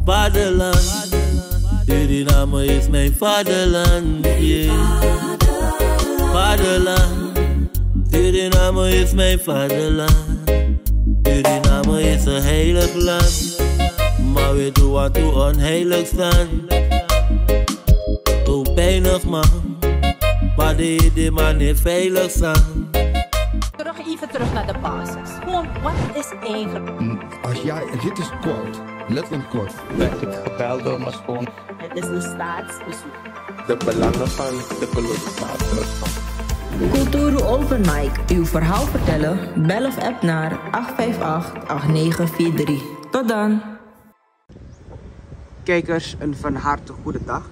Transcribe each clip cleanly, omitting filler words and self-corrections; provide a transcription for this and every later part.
Vaderland, Suriname is mijn vaderland, yeah. Vaderland, Suriname is mijn vaderland. Suriname is een heilig land, maar we doen wat we onheilig staan. Zo pijnig man, maar de man is veilig staan. Even terug naar de basis. Gewoon, wat is eigenlijk? Als jij, dit is kort, letterlijk kort. Ben ik gebeld door mijn schoon. Het is een staatsbezoek. De belangen van de kolonisator. Kulturu Open Mic. Uw verhaal vertellen? Bel of app naar 858-8943. Tot dan. Kijkers, een van harte goede dag.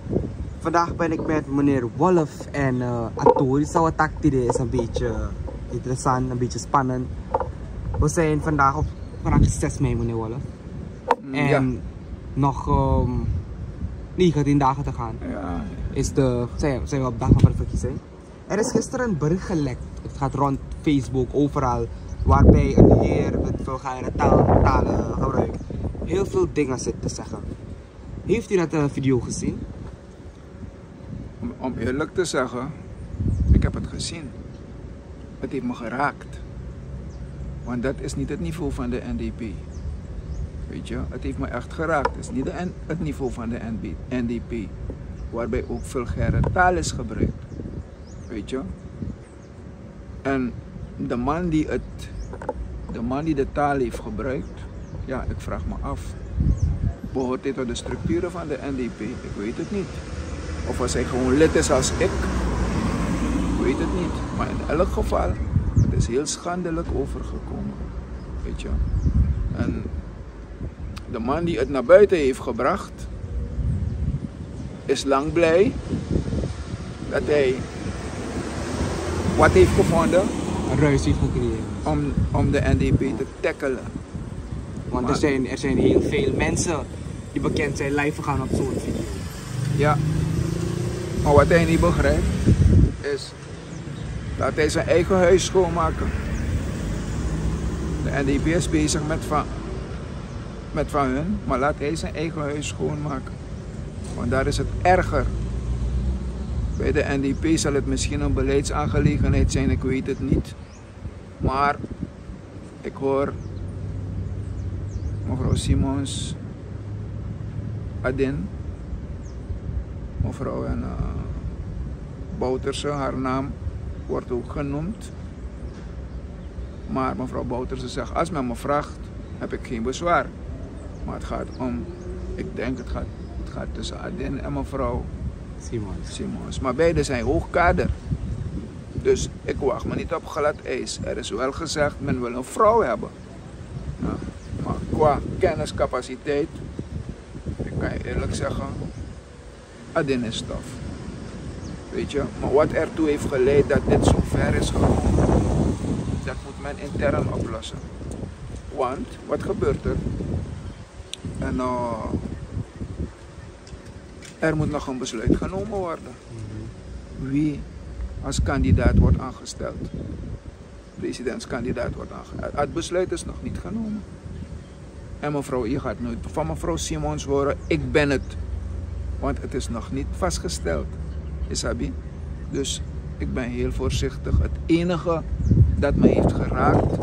Vandaag ben ik met meneer Wolf en Atori Sawatakti. Is een beetje interessant, een beetje spannend. We zijn vandaag op 6 mei, meneer Wolf. En ja, nog 19 dagen te gaan. Ja. Zijn we op dag van de verkiezing. Er is gisteren een bericht gelekt. Het gaat rond Facebook, overal. Waarbij een heer met vulgaire talen gebruikt heel veel dingen zit te zeggen. Heeft u dat video gezien? Om eerlijk te zeggen, ik heb het gezien. Het heeft me geraakt. Want dat is niet het niveau van de NDP. Weet je, het heeft me echt geraakt. Het is niet het niveau van de NDP. Waarbij ook vulgaire taal is gebruikt. Weet je. En de man die de taal heeft gebruikt, ja, ik vraag me af. Behoort dit tot de structuren van de NDP? Ik weet het niet. Of als hij gewoon lid is als ik weet het niet. Maar in elk geval, het is heel schandelijk overgekomen. Weet je. En de man die het naar buiten heeft gebracht, is lang blij dat hij wat heeft gevonden. Een ruis heeft gecreëerd. Om de NDP te tackelen. Want er zijn heel veel mensen die bekend zijn live gegaan op zo'n video. Ja. Maar wat hij niet begrijpt is, laat hij zijn eigen huis schoonmaken. De NDP is bezig met van hun, maar laat hij zijn eigen huis schoonmaken. Want daar is het erger. Bij de NDP zal het misschien een beleidsaangelegenheid zijn, ik weet het niet. Maar ik hoor mevrouw Simons, Adin, mevrouw Bouterse, haar naam wordt ook genoemd. Maar mevrouw Bouterse zegt, als men me vraagt, heb ik geen bezwaar. Maar het gaat om, ik denk het gaat tussen Adin en mevrouw Simons. Maar beide zijn hoogkader. Dus ik wacht me niet op glad ijs. Er is wel gezegd, men wil een vrouw hebben. Ja, maar qua kenniscapaciteit, ik kan je eerlijk zeggen, Adin is tof. Weet je, maar wat ertoe heeft geleid dat dit zo ver is gekomen, dat moet men intern oplossen. Want, wat gebeurt er? En er moet nog een besluit genomen worden. Wie als kandidaat wordt aangesteld. Presidentskandidaat wordt aangesteld. Het besluit is nog niet genomen. En mevrouw, je gaat nooit van mevrouw Simons horen, ik ben het. Want het is nog niet vastgesteld. Isabi. Dus ik ben heel voorzichtig. Het enige dat me heeft geraakt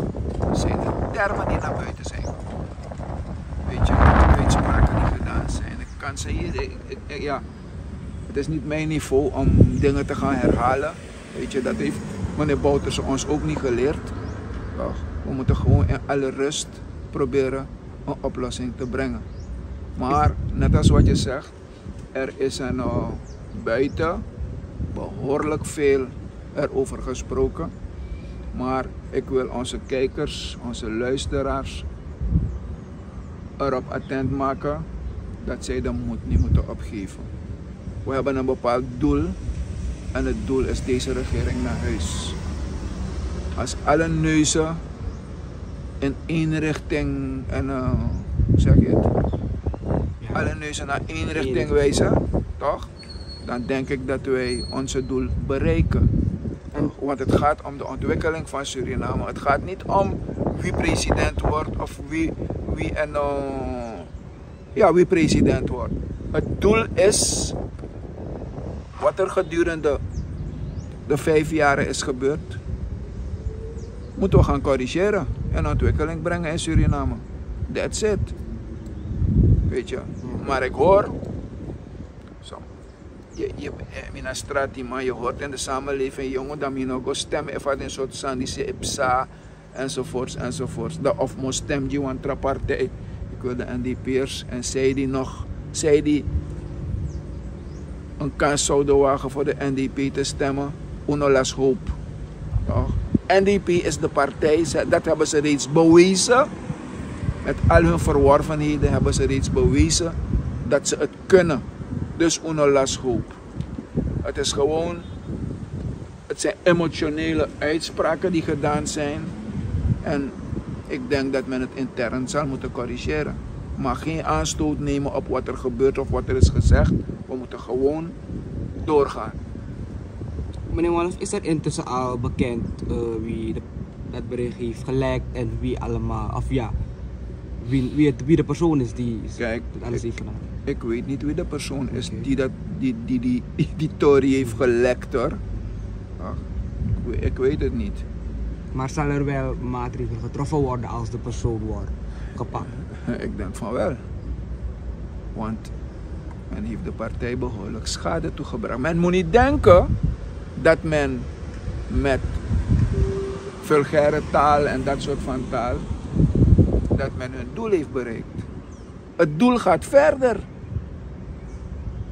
zijn de termen die naar buiten zijn gekomen. Weet je, de uitspraken die gedaan zijn. Ik kan ze hier, ja, het is niet mijn niveau om dingen te gaan herhalen. Weet je, dat heeft meneer Bouterse ons ook niet geleerd. We moeten gewoon in alle rust proberen een oplossing te brengen. Maar, net als wat je zegt, er is buiten behoorlijk veel erover gesproken. Maar ik wil onze kijkers, onze luisteraars erop attent maken dat zij de moed niet moeten opgeven. We hebben een bepaald doel en het doel is deze regering naar huis. Als alle neuzen in één richting en hoe zeg je het? Alle neuzen naar één richting wijzen, toch? Dan denk ik dat wij onze doel bereiken. Want het gaat om de ontwikkeling van Suriname. Het gaat niet om wie president wordt of wie Ja, wie president wordt. Het doel is wat er gedurende de 5 jaren is gebeurd. Moeten we gaan corrigeren en ontwikkeling brengen in Suriname. That's it. Weet je. Maar ik hoor, in straat, man, je hoort in de samenleving, jongen, dat je nog stemmen even in soort sandische IPSA enzovoorts enzovoorts. Of moet stem je een partij. Ik wil de NDP'ers en zij die een kans zouden wagen voor de NDP te stemmen, unolas hoop. Toch? NDP is de partij, dat hebben ze reeds bewezen. Met al hun verworvenheden hebben ze reeds bewezen dat ze het kunnen. Dus unolas hoop. Het is gewoon, het zijn emotionele uitspraken die gedaan zijn. En ik denk dat men het intern zal moeten corrigeren. Maar geen aanstoot nemen op wat er gebeurt of wat er is gezegd. We moeten gewoon doorgaan. Meneer Wolff, is er intussen al bekend wie dat bericht heeft gelekt en wie allemaal, of ja, wie de persoon is die alles heeft gedaan? Ik weet niet wie de persoon is die Tory heeft gelekt, hoor. Ik weet het niet. Maar zal er wel maatregelen getroffen worden als de persoon wordt gepakt? Ik denk van wel. Want men heeft de partij behoorlijk schade toegebracht. Men moet niet denken dat men met vulgaire taal en dat soort van taal, dat men hun doel heeft bereikt. Het doel gaat verder.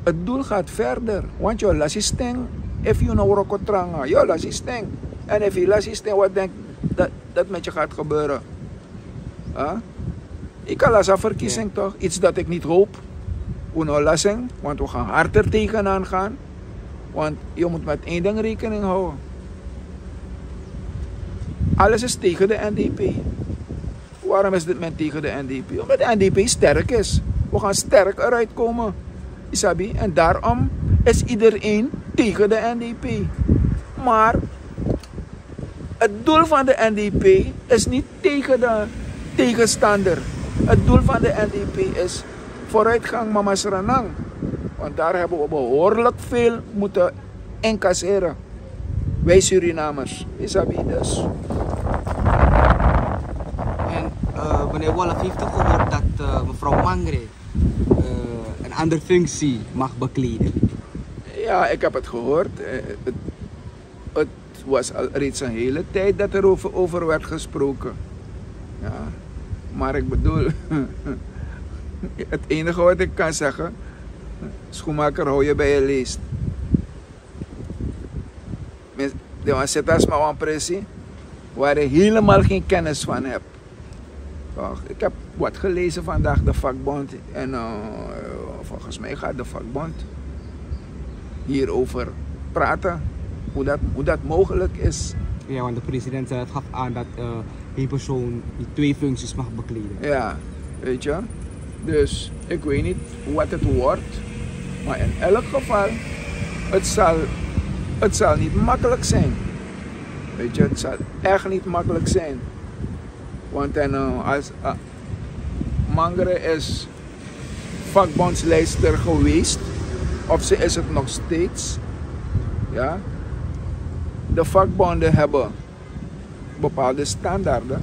Het doel gaat verder. Want je laat je steng, if you know rokotranga, je laat je steng. En if je laat je steng, wat denk dat met je gaat gebeuren? Huh? Ik kan laat een verkiezing toch? Iets dat ik niet hoop. Unolasing, want we gaan harder tegenaan gaan. Want je moet met één ding rekening houden. Alles is tegen de NDP. Waarom is dit men tegen de NDP? Omdat de NDP sterk is. We gaan sterk eruit komen. Isabi? En daarom is iedereen tegen de NDP. Maar het doel van de NDP is niet tegen de tegenstander. Het doel van de NDP is vooruitgang Mama Sranang. Want daar hebben we behoorlijk veel moeten incasseren. Wij Surinamers. Isabi dus. En meneer Wolff heeft toch gehoord dat mevrouw Mangre een andere functie mag bekleden? Ja, ik heb het gehoord. Het was al reeds een hele tijd dat er over werd gesproken. Ja, maar ik bedoel, het enige wat ik kan zeggen, schoenmaker, hou je bij je leest. De zit als maar een pressie waar je helemaal geen kennis van hebt. Ik heb wat gelezen vandaag, de vakbond. En volgens mij gaat de vakbond hierover praten. Hoe dat mogelijk is. Ja, want de president zelf gaf aan dat één persoon die 2 functies mag bekleden. Ja, weet je. Dus ik weet niet wat het wordt. Maar in elk geval, het zal niet makkelijk zijn. Weet je, het zal echt niet makkelijk zijn. Want als Mangre is vakbondslijster geweest, of ze is het nog steeds. Ja. De vakbonden hebben bepaalde standaarden,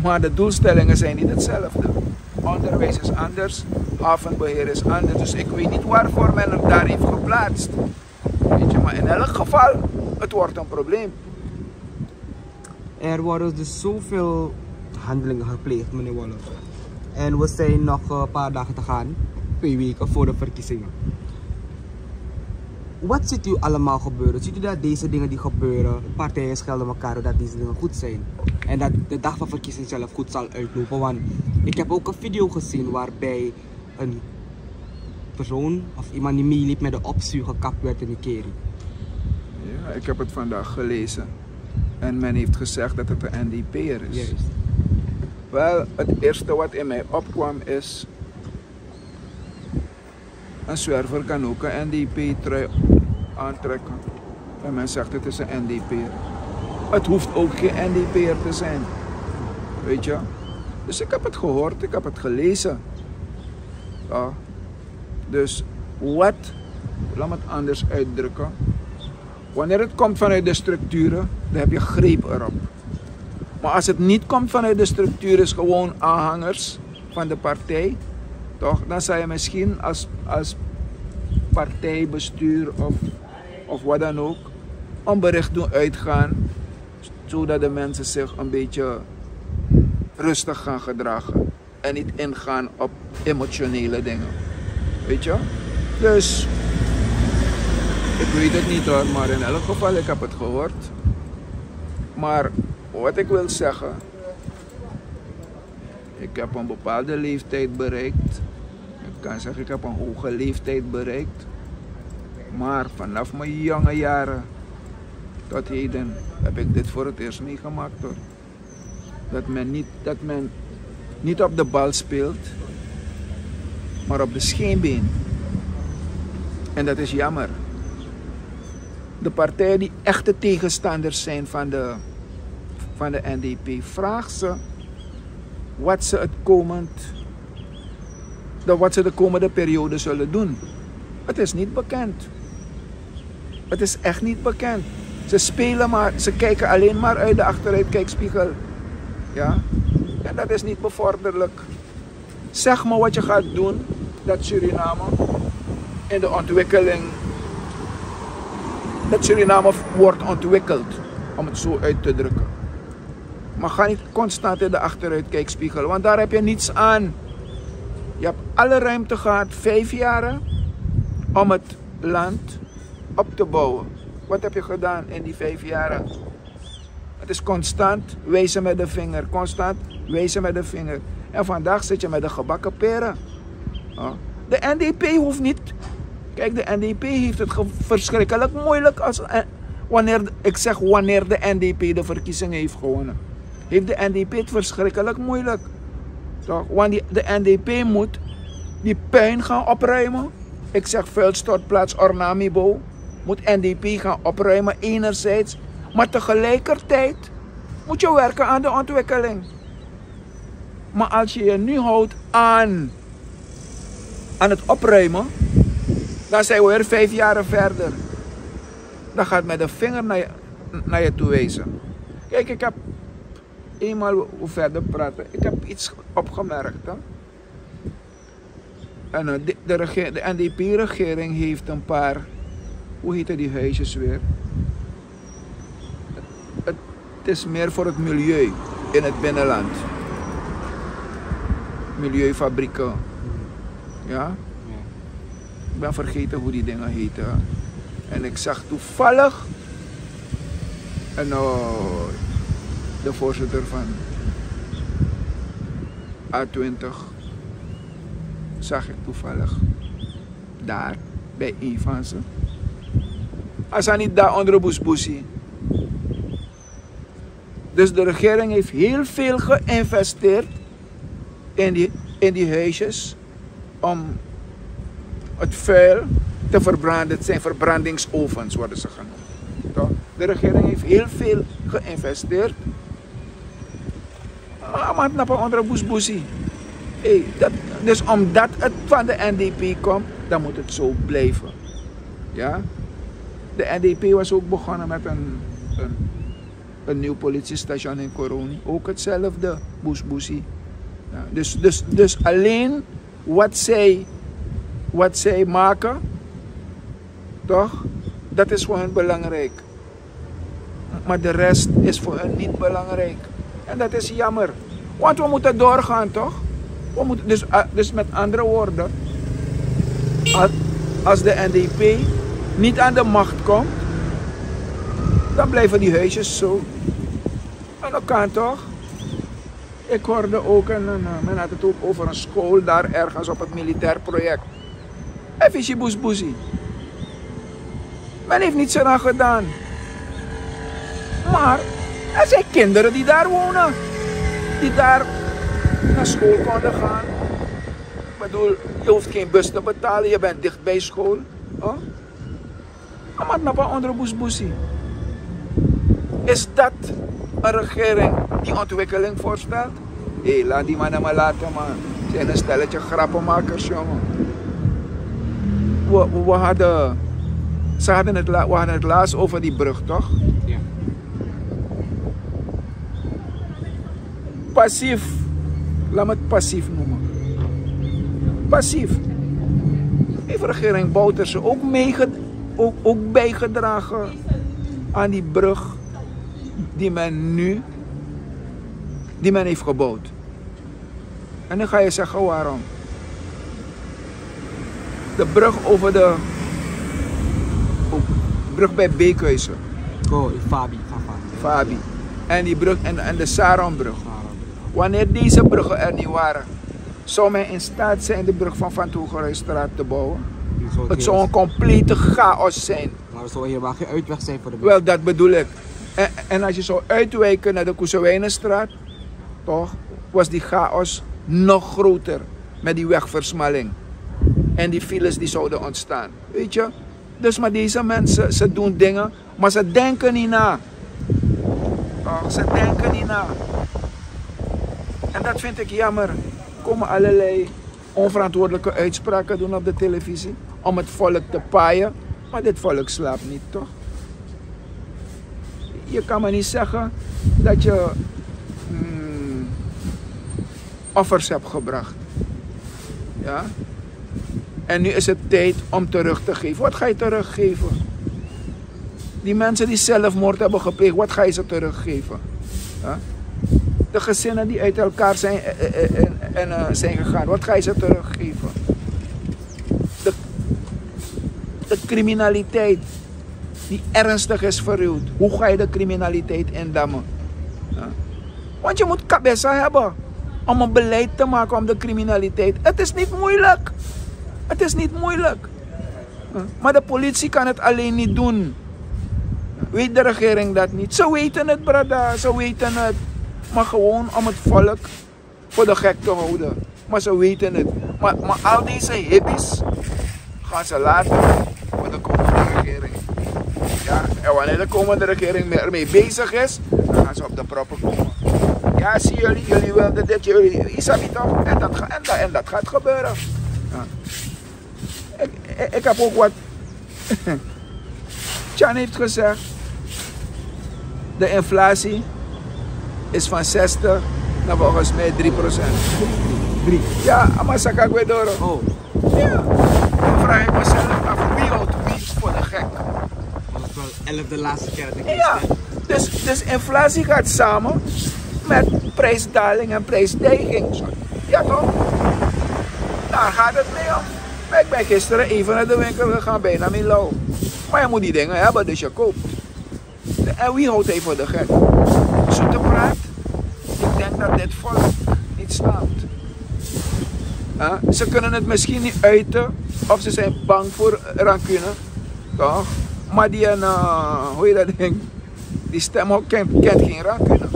maar de doelstellingen zijn niet hetzelfde. Onderwijs is anders, havenbeheer is anders, dus ik weet niet waarvoor men hem daar heeft geplaatst. Weet je, maar in elk geval, het wordt een probleem. Er worden dus zoveel handelingen gepleegd, meneer Wolff. En we zijn nog een paar dagen te gaan, 2 weken voor de verkiezingen. Wat ziet u allemaal gebeuren? Ziet u dat deze dingen die gebeuren, partijen schelden elkaar dat deze dingen goed zijn? En dat de dag van verkiezing zelf goed zal uitlopen? Want ik heb ook een video gezien waarbij een persoon of iemand die meeliep met de optie gekapt werd in Ikeri. Ja, ik heb het vandaag gelezen. En men heeft gezegd dat het een NDP'er is. Juist. Wel, het eerste wat in mij opkwam is, een zwerver kan ook een NDP-trui aantrekken. En men zegt het is een NDP'er. Het hoeft ook geen NDP'er te zijn. Weet je? Dus ik heb het gehoord, ik heb het gelezen. Ja. Dus wat, laat me het anders uitdrukken. Wanneer het komt vanuit de structuren, dan heb je greep erop. Maar als het niet komt vanuit de structuren, gewoon aanhangers van de partij, toch? Dan zou je misschien als partijbestuur of wat dan ook een bericht doen uitgaan, zodat de mensen zich een beetje rustig gaan gedragen en niet ingaan op emotionele dingen. Weet je? Dus ik weet het niet hoor, maar in elk geval ik heb het gehoord. Maar wat ik wil zeggen, ik heb een bepaalde leeftijd bereikt. Ik kan zeggen ik heb een hoge leeftijd bereikt. Maar vanaf mijn jonge jaren tot heden heb ik dit voor het eerst meegemaakt hoor. Dat men niet op de bal speelt, maar op de scheenbeen. En dat is jammer. De partijen die echte tegenstanders zijn van de NDP, vraag ze wat ze de komende periode zullen doen. Het is niet bekend. Het is echt niet bekend. Ze spelen maar, ze kijken alleen maar uit de achteruitkijkspiegel. Ja? En dat is niet bevorderlijk. Zeg me wat je gaat doen, dat Suriname in de ontwikkeling, dat Suriname wordt ontwikkeld, om het zo uit te drukken. Maar ga niet constant in de achteruitkijkspiegel, want daar heb je niets aan. Je hebt alle ruimte gehad, 5 jaar, om het land op te bouwen. Wat heb je gedaan in die 5 jaar? Het is constant wijzen met de vinger, constant wijzen met de vinger. En vandaag zit je met de gebakken peren. De NDP hoeft niet. Kijk, de NDP heeft het verschrikkelijk moeilijk als wanneer de NDP de verkiezingen heeft gewonnen. Heeft de NDP het verschrikkelijk moeilijk. Toch? Want de NDP moet die puin gaan opruimen. Ik zeg vuilstortplaats Ornamibo. Moet NDP gaan opruimen enerzijds. Maar tegelijkertijd moet je werken aan de ontwikkeling. Maar als je je nu houdt aan het opruimen, dan zijn we weer 5 jaar verder. Dan gaat met de vinger naar je toe wijzen. Kijk, ik heb eenmaal hoe verder praten. Ik heb iets opgemerkt. Hè? En de NDP-regering heeft een paar, hoe heeten die huisjes weer? Het is meer voor het milieu in het binnenland. Milieufabrieken. Ja? Ik ben vergeten hoe die dingen heten. En ik zag toevallig de voorzitter van A20 zag ik toevallig daar bij een van ze. Als hij niet daar onder de boesboesie. Dus de regering heeft heel veel geïnvesteerd in die huisjes om het vuil te verbranden. Het zijn verbrandingsovens worden ze genoemd. De regering heeft heel veel geïnvesteerd. Maar het onder de boesboesie. Dus omdat het van de NDP komt, dan moet het zo blijven. Ja? De NDP was ook begonnen met een nieuw politiestation in Koroni. Ook hetzelfde, boesboesie. Ja, dus alleen wat zij maken, toch, dat is voor hen belangrijk. Maar de rest is voor hen niet belangrijk. En dat is jammer. Want we moeten doorgaan, toch? We moeten, dus met andere woorden, als de NDP niet aan de macht komt, dan blijven die huisjes zo. En dat kan toch? Ik hoorde ook, men had het ook over een school daar ergens op het militair project. Efficie boesboesie. Men heeft niets eraan gedaan. Maar er zijn kinderen die daar wonen. Die daar naar school konden gaan. Ik bedoel, je hoeft geen bus te betalen, je bent dicht bij school. Maar napa onder boesboesie. Is dat een regering die ontwikkeling voorstelt? Hé, laat die mannen maar laten, man. Zijn een stelletje grappenmakers, jongen. We hadden het laatst over die brug, toch? Ja. Passief. Laat me het passief noemen. Passief. Heeft regering Bouterse ook bijgedragen aan die brug die men heeft gebouwd. En dan ga je zeggen waarom. De brug over de brug bij Beekhuizen. Oh, Fabi. En die brug en de Saronbrug. Wanneer deze bruggen er niet waren, zou men in staat zijn de brug van Van Toegeruisstraat te bouwen? Het zou een complete chaos zijn. Maar er zou helemaal geen uitweg zijn voor de brug. Wel, dat bedoel ik. En als je zou uitwijken naar de Koesewijnenstraat, toch, was die chaos nog groter met die wegversmalling. En die files die zouden ontstaan. Weet je? Dus maar deze mensen, ze doen dingen, maar ze denken niet na. Toch, ze denken niet na. En dat vind ik jammer. Er komen allerlei onverantwoordelijke uitspraken doen op de televisie om het volk te paaien. Maar dit volk slaapt niet, toch? Je kan me niet zeggen dat je offers hebt gebracht. Ja? En nu is het tijd om terug te geven. Wat ga je teruggeven? Die mensen die zelfmoord hebben gepleegd, wat ga je ze teruggeven? Ja? De gezinnen die uit elkaar zijn zijn gegaan, wat ga je ze teruggeven? De criminaliteit die ernstig is verruwd, hoe ga je de criminaliteit indammen? Ja? Want je moet kabessa hebben om een beleid te maken om de criminaliteit. Het is niet moeilijk. Het is niet moeilijk. Ja? Maar de politie kan het alleen niet doen. Weet de regering dat niet? Ze weten het, brada. Ze weten het. Maar gewoon om het volk voor de gek te houden. Maar ze weten het. Maar al deze hippies gaan ze laten voor de komende regering. Ja, en wanneer de komende regering ermee bezig is, dan gaan ze op de proppen komen. Ja, zie jullie wilden dit, jullie isabi toch? En dat gaat gebeuren. Ja. Ik heb ook wat Chan heeft gezegd. De inflatie is van 60 naar volgens mij 3%. 3? Ja, maar Saka Guedoro. Oh. Ja. Dan vraag ik mezelf af, wie houdt wie voor de gek? Dat is wel 11 de laatste keer dat ik ja, dus inflatie gaat samen met prijsdaling en prijsstijging. Ja toch? Daar gaat het mee om. Maar ik ben gisteren even naar de winkel gegaan, bijna niet lauw. Maar je moet die dingen hebben, dus je koopt. En wie houdt hij voor de gek? Zoete praat? Ik denk dat dit volk niet slaapt. Ze kunnen het misschien niet uiten, of ze zijn bang voor rancune, toch? Maar die, hoe je dat ding, die stem kent geen rancune.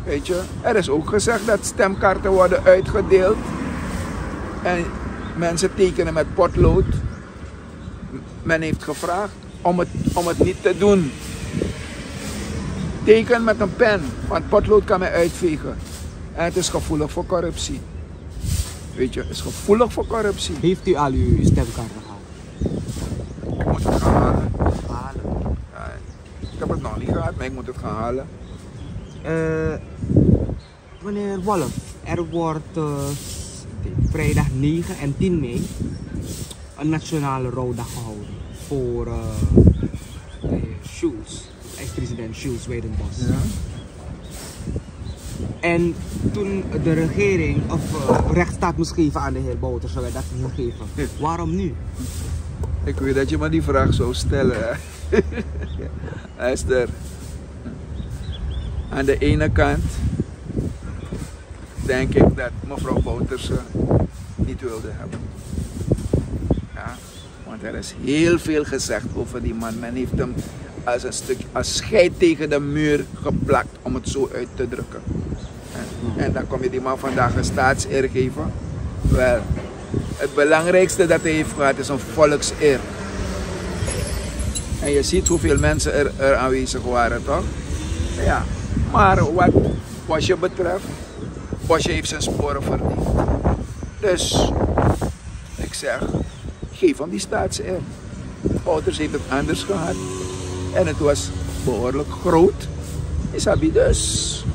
Weet je, er is ook gezegd dat stemkaarten worden uitgedeeld en mensen tekenen met potlood. Men heeft gevraagd om het niet te doen. Teken met een pen, want potlood kan men uitvegen. En het is gevoelig voor corruptie. Weet je, het is gevoelig voor corruptie. Heeft u al uw stemkaarten gehad? Ik moet het gaan halen. Ja, ik heb het nog niet gehad, maar ik moet het gaan halen. Meneer Wolf, er wordt vrijdag 9 en 10 mei een nationale rouwdag gehouden voor Schulz, ex-president Schulz Weidenbos. Ja. En toen de regering rechtsstaat moest geven aan de heer Bouter, zou hij dat niet geven. Waarom nu? Ik weet dat je me die vraag zou stellen. Luister. Aan de ene kant denk ik dat mevrouw Bouterse niet wilde hebben. Ja, want er is heel veel gezegd over die man. Men heeft hem als scheid tegen de muur geplakt, om het zo uit te drukken. En dan kom je die man vandaag een staatseer geven. Wel, het belangrijkste dat hij heeft gehad is een volkseer. En je ziet hoeveel mensen er aanwezig waren, toch? Ja, maar wat je betreft, Bosje heeft zijn sporen verdiend. Dus, ik zeg, geef hem die staatseer. Ouders heeft het anders gehad. En het was behoorlijk groot. Isabi dus.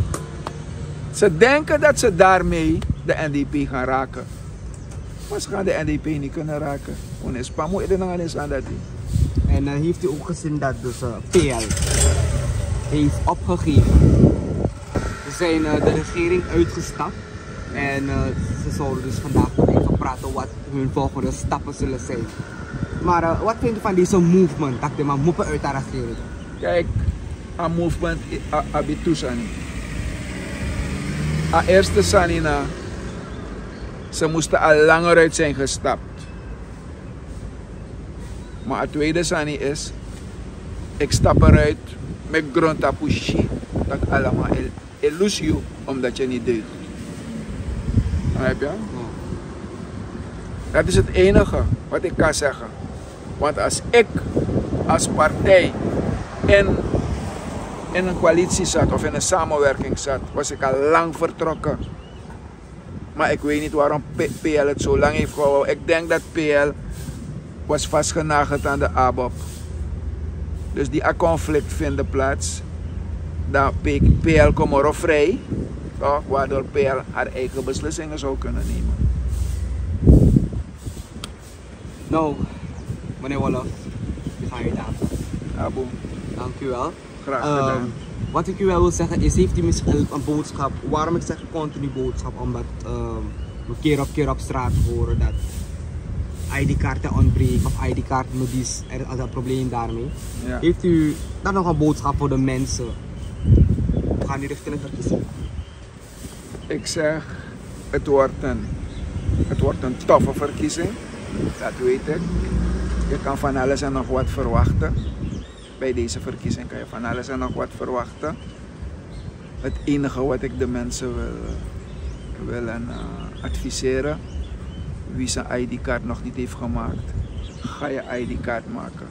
Ze denken dat ze daarmee de NDP gaan raken. Maar ze gaan de NDP niet kunnen raken. En heeft u ook gezien dat dus PL heeft opgegeven. Ze zijn de regering uitgestapt. En ze zouden dus vandaag nog even praten wat hun volgende stappen zullen zijn. Maar wat vindt u van deze movement? Dat die maar moppen uit de regering? Kijk, een movement abitu sani. A eerste sanina, ze moesten al langer uit zijn gestapt. Maar het tweede sani is, ik stap eruit met grondtapushi. Dat allemaal illusie omdat je niet deed. Begrijp je? Dat is het enige wat ik kan zeggen. Want als ik als partij in een coalitie zat of in een samenwerking zat, was ik al lang vertrokken. Maar ik weet niet waarom PL het zo lang heeft gehouden. Ik denk dat PL was vastgenageld aan de ABOP. Dus die conflict vindt plaats. Dat PL komt erop vrij, toch? Waardoor PL haar eigen beslissingen zou kunnen nemen. Nou, meneer Wolff, ik ga je danken. Abu. Dank u wel. Graag gedaan. Wat ik u wel wil zeggen is, heeft u misschien een boodschap? Waarom ik zeg continu boodschap? Omdat we keer op straat horen dat ID-kaarten ontbreken of ID-kaarten mobies, er is een probleem daarmee. Ja. Heeft u dan nog een boodschap voor de mensen? We gaan die richting verkiezen. Ik zeg, het wordt een toffe verkiezing. Dat weet ik. Je kan van alles en nog wat verwachten. Bij deze verkiezing kan je van alles en nog wat verwachten. Het enige wat ik de mensen wil adviseren, wie zijn ID-kaart nog niet heeft gemaakt, ga je ID-kaart maken.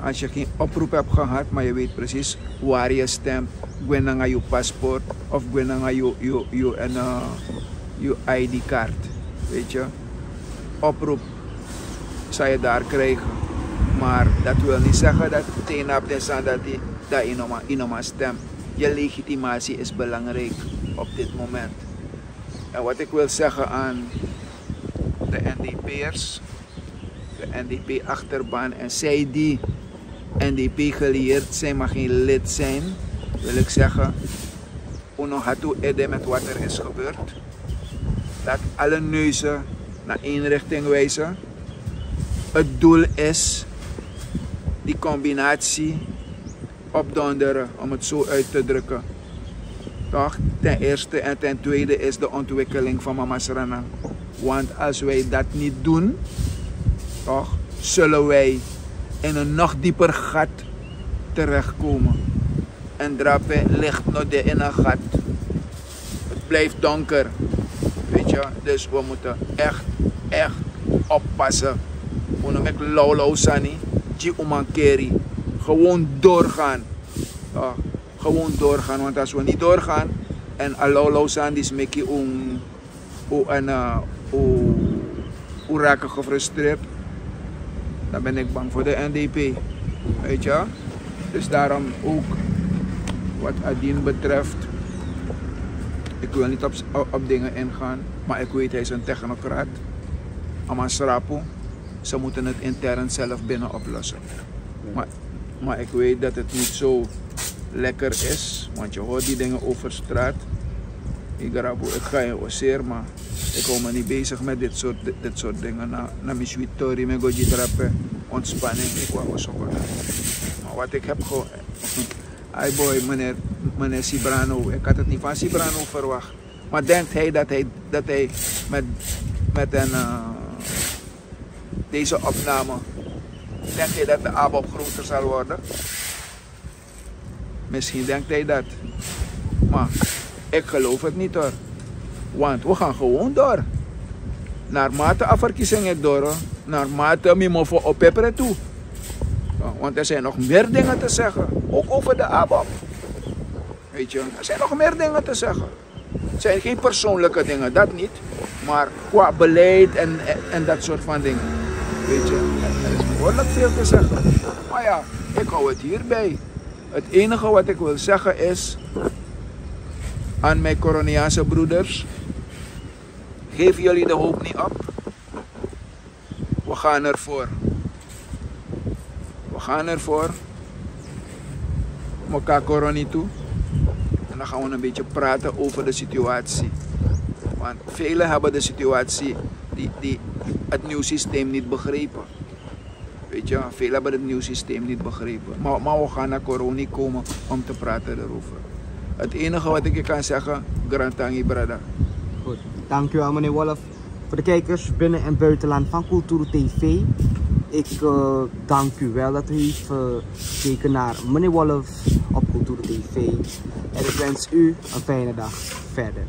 Als je geen oproep hebt gehad, maar je weet precies waar je stemt, ga naar je paspoort of ga naar je ID-kaart. Weet je, oproep zal je daar krijgen. Maar dat wil niet zeggen dat het op de stand dat je nog maar stemt. Je legitimatie is belangrijk op dit moment. En wat ik wil zeggen aan de NDP'ers, de NDP-achterban en zij die NDP gelieerd zijn maar geen lid zijn, wil ik zeggen, uno hatu ede met wat er is gebeurd. Dat alle neuzen naar één richting wijzen. Het doel is die combinatie opdonderen, om het zo uit te drukken. Toch? Ten eerste en ten tweede is de ontwikkeling van Mama Serena. Want als wij dat niet doen, toch, zullen wij in een nog dieper gat terechtkomen. En Drape ligt nog in een gat. Het blijft donker. Weet je, dus we moeten echt oppassen. We moeten met lauw sani, die umankeri. Gewoon doorgaan. Ja, gewoon doorgaan, want als we niet doorgaan en lauw sani is met je raken gefrustreerd, dan ben ik bang voor de NDP. Weet je? Dus daarom ook wat Adien betreft, ik wil niet op dingen ingaan, maar ik weet hij is een technocraat. Amasrapo, ze moeten het intern zelf binnen oplossen. Maar ik weet dat het niet zo lekker is, want je hoort die dingen over straat. Ik ga je oseer, maar ik hou me niet bezig met dit soort dingen. Na mijn sweetori, mijn goji drape, ontspanning, ik wou osokken. Maar wat ik heb gewoon, ay boy, meneer Cibrano, ik had het niet van Cibrano verwacht. Maar denkt hij dat hij met deze opname, denkt hij dat de ABOP groter zal worden? Misschien denkt hij dat. Maar ik geloof het niet hoor. Want we gaan gewoon door. Naarmate de verkiezingen door, naarmate we mogen oppepperen toe. Want er zijn nog meer dingen te zeggen. Ook over de ABOP. Weet je, er zijn nog meer dingen te zeggen. zijn geen persoonlijke dingen, dat niet. Maar qua beleid en dat soort van dingen. Weet je, er is behoorlijk veel te zeggen. Maar ja, ik hou het hierbij. Het enige wat ik wil zeggen is aan mijn Coroniaanse broeders: geef jullie de hoop niet op. We gaan ervoor. We gaan ervoor. Mokka Coroni toe. En dan gaan we een beetje praten over de situatie. Want velen hebben de situatie, het nieuw systeem niet begrepen. Weet je, velen hebben het nieuw systeem niet begrepen. Maar we gaan naar Coroni komen om te praten erover. Het enige wat ik je kan zeggen, Grantangi Brada. Goed, dankjewel meneer Wolf. Voor de kijkers binnen en buitenland van Kulturu TV. Ik dank u wel dat u heeft gekeken naar meneer Wolf op Kulturu TV. En ik wens u een fijne dag verder.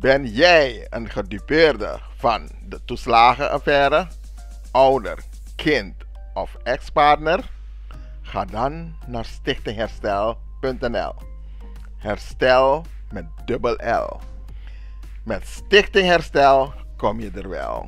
Ben jij een gedupeerde van de toeslagenaffaire, ouder, kind of ex-partner? Ga dan naar stichtingherstel.nl. Herstel met dubbel L. Met Stichting Herstel kom je er wel.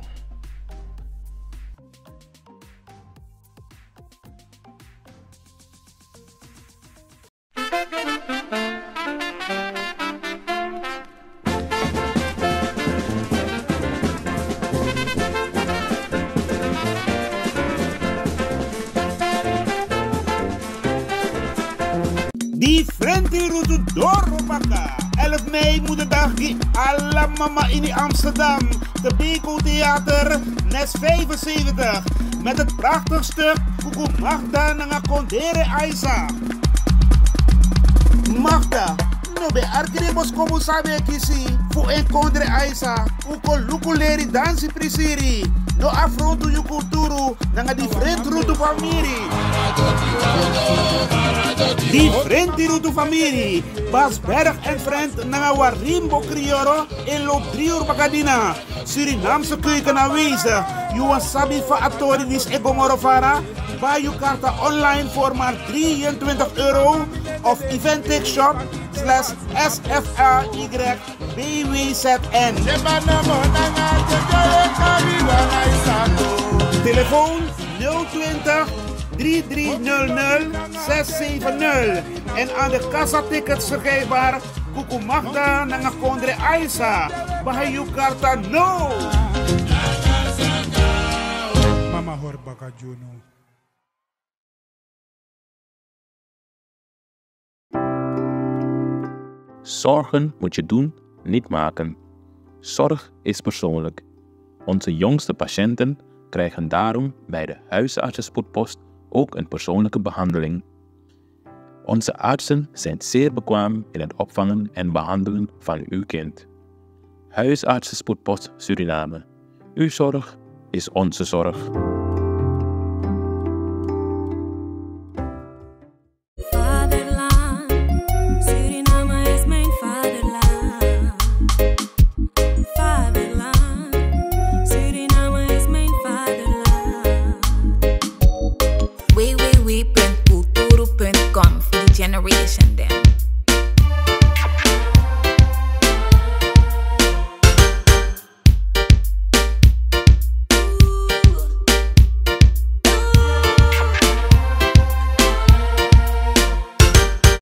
Die vriend die route door Maka. 11 mei moederdag die alla mama in Amsterdam. De Beko Theater, Nes 75. Met het prachtig stuk Kuku Magda Nanga Kondere Aisa. Magda, no be arkirebos como sabe kisi. Fu encontre Aisa. Uko lukuleri dansi prisiri. No afronto yu kulturu. Nanga di vriend route familie. Die vriend die route familie. Bas Berg en vriend Nanga Warimbo Crioro. In loop 3 uur Bakadina. Surinaamse keuken aanwezig. You sabi van Atoridis Egomorofara. Buy je kaarten online voor maar €23 of eventixshop/SFRYBWZN. Telefoon 020 3300 670 en aan de kassa tickets verkrijgbaar Kuku Magda Nanga Kondre Aisa. Buy je kaarten no. Mama hoor bakajuno. Zorgen moet je doen, niet maken. Zorg is persoonlijk. Onze jongste patiënten krijgen daarom bij de huisartsenspoedpost ook een persoonlijke behandeling. Onze artsen zijn zeer bekwaam in het opvangen en behandelen van uw kind. Huisartsenspoedpost Suriname. Uw zorg is onze zorg.